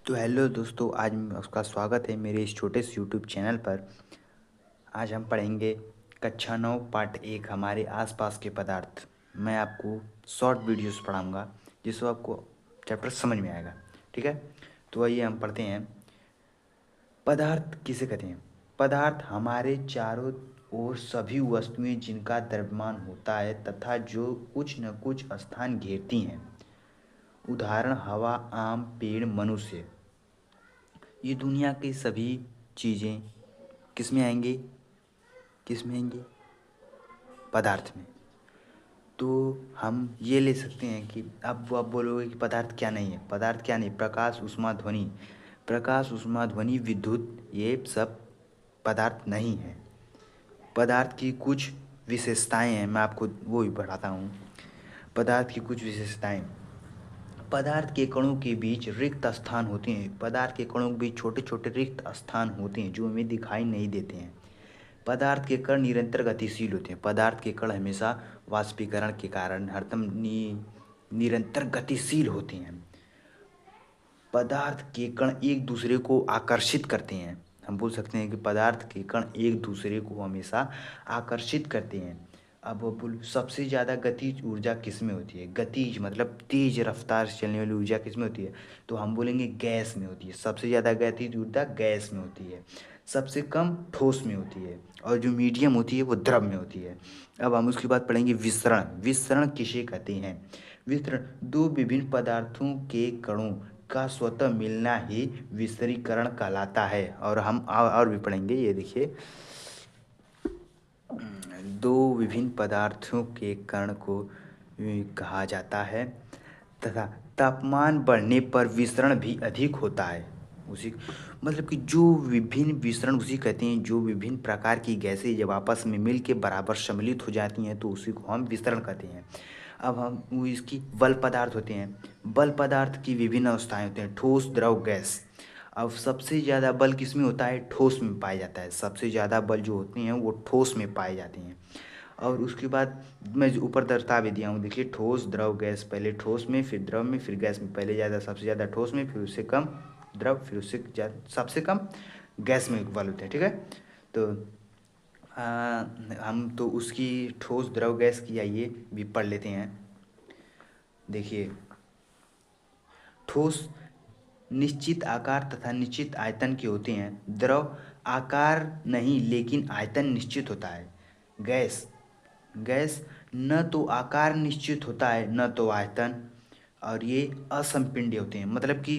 तो हेलो दोस्तों, आज आपका स्वागत है मेरे इस छोटे से यूट्यूब चैनल पर। आज हम पढ़ेंगे कक्षा 9 पार्ट 1 हमारे आसपास के पदार्थ। मैं आपको शॉर्ट वीडियोस पढ़ाऊंगा जिससे आपको चैप्टर समझ में आएगा। ठीक है, तो आइए हम पढ़ते हैं। पदार्थ किसे कहते हैं? पदार्थ हमारे चारों ओर सभी वस्तुएं जिनका द्रव्यमान होता है तथा जो कुछ न कुछ स्थान घेरती हैं। उदाहरण हवा, आम, पेड़, मनुष्य। ये दुनिया की सभी चीज़ें किस में आएंगी? किस में आएंगी? पदार्थ में। तो हम ये ले सकते हैं कि अब आप बोलोगे कि पदार्थ क्या नहीं है। पदार्थ क्या नहीं? प्रकाश, ऊष्मा, ध्वनि। प्रकाश, ऊष्मा, ध्वनि, विद्युत, ये सब पदार्थ नहीं है। पदार्थ की कुछ विशेषताएं हैं, मैं आपको वो भी बताता हूँ। पदार्थ की कुछ विशेषताएं। पदार्थ के कणों के बीच रिक्त स्थान होते हैं। पदार्थ के कणों के बीच छोटे छोटे रिक्त स्थान होते हैं जो हमें दिखाई नहीं देते हैं। पदार्थ के कण निरंतर गतिशील होते हैं। पदार्थ के कण हमेशा वाष्पीकरण के कारण हरदम निरंतर गतिशील होते हैं। पदार्थ के कण एक दूसरे को आकर्षित करते हैं। हम बोल सकते हैं कि पदार्थ के कण एक दूसरे को हमेशा आकर्षित करते हैं। अब बोल, सबसे ज़्यादा गतिज ऊर्जा किस में होती है? गतिज मतलब तेज रफ्तार से चलने वाली ऊर्जा किस में होती है? तो हम बोलेंगे गैस में होती है। सबसे ज़्यादा गतिज ऊर्जा गैस में होती है। सबसे कम ठोस में होती है और जो मीडियम होती है वो द्रव में होती है। अब हम उसके बाद पढ़ेंगे विसरण। विसरण किसे कहते हैं? विसरण दो विभिन्न पदार्थों के कणों का स्वतः मिलना ही विसरीकरण कहलाता है। और हम और भी पढ़ेंगे, ये देखिए। दो विभिन्न पदार्थों के कण को कहा जाता है तथा तापमान बढ़ने पर विसरण भी अधिक होता है। उसी मतलब कि जो विभिन्न विसरण उसी कहते हैं जो विभिन्न प्रकार की गैसें जब आपस में मिल के बराबर सम्मिलित हो जाती हैं तो उसी को हम विसरण कहते हैं। अब हम वो इसकी बल पदार्थ होते हैं। बल पदार्थ की विभिन्न अवस्थाएं होते हैं, ठोस, द्रव, गैस। अब सबसे ज़्यादा बल किस में होता है? ठोस में पाया जाता है। सबसे ज़्यादा बल जो होते हैं वो ठोस में पाए जाते हैं। और उसके बाद मैं जो ऊपर दर्शा भी दिया हूँ, देखिए, ठोस, द्रव, गैस। पहले ठोस में, फिर द्रव में, फिर गैस में। पहले ज़्यादा, सबसे ज़्यादा ठोस में, फिर उससे कम द्रव, फिर उससे सबसे कम गैस में बल होते हैं। ठीक है, तो हम तो उसकी ठोस, द्रव, गैस की आइए भी पढ़ लेते हैं। देखिए, ठोस निश्चित आकार तथा निश्चित आयतन के होते हैं। द्रव आकार नहीं लेकिन आयतन निश्चित होता है। गैस गैस न तो आकार निश्चित होता है न तो आयतन, और ये असंपिंडीय होते हैं। मतलब कि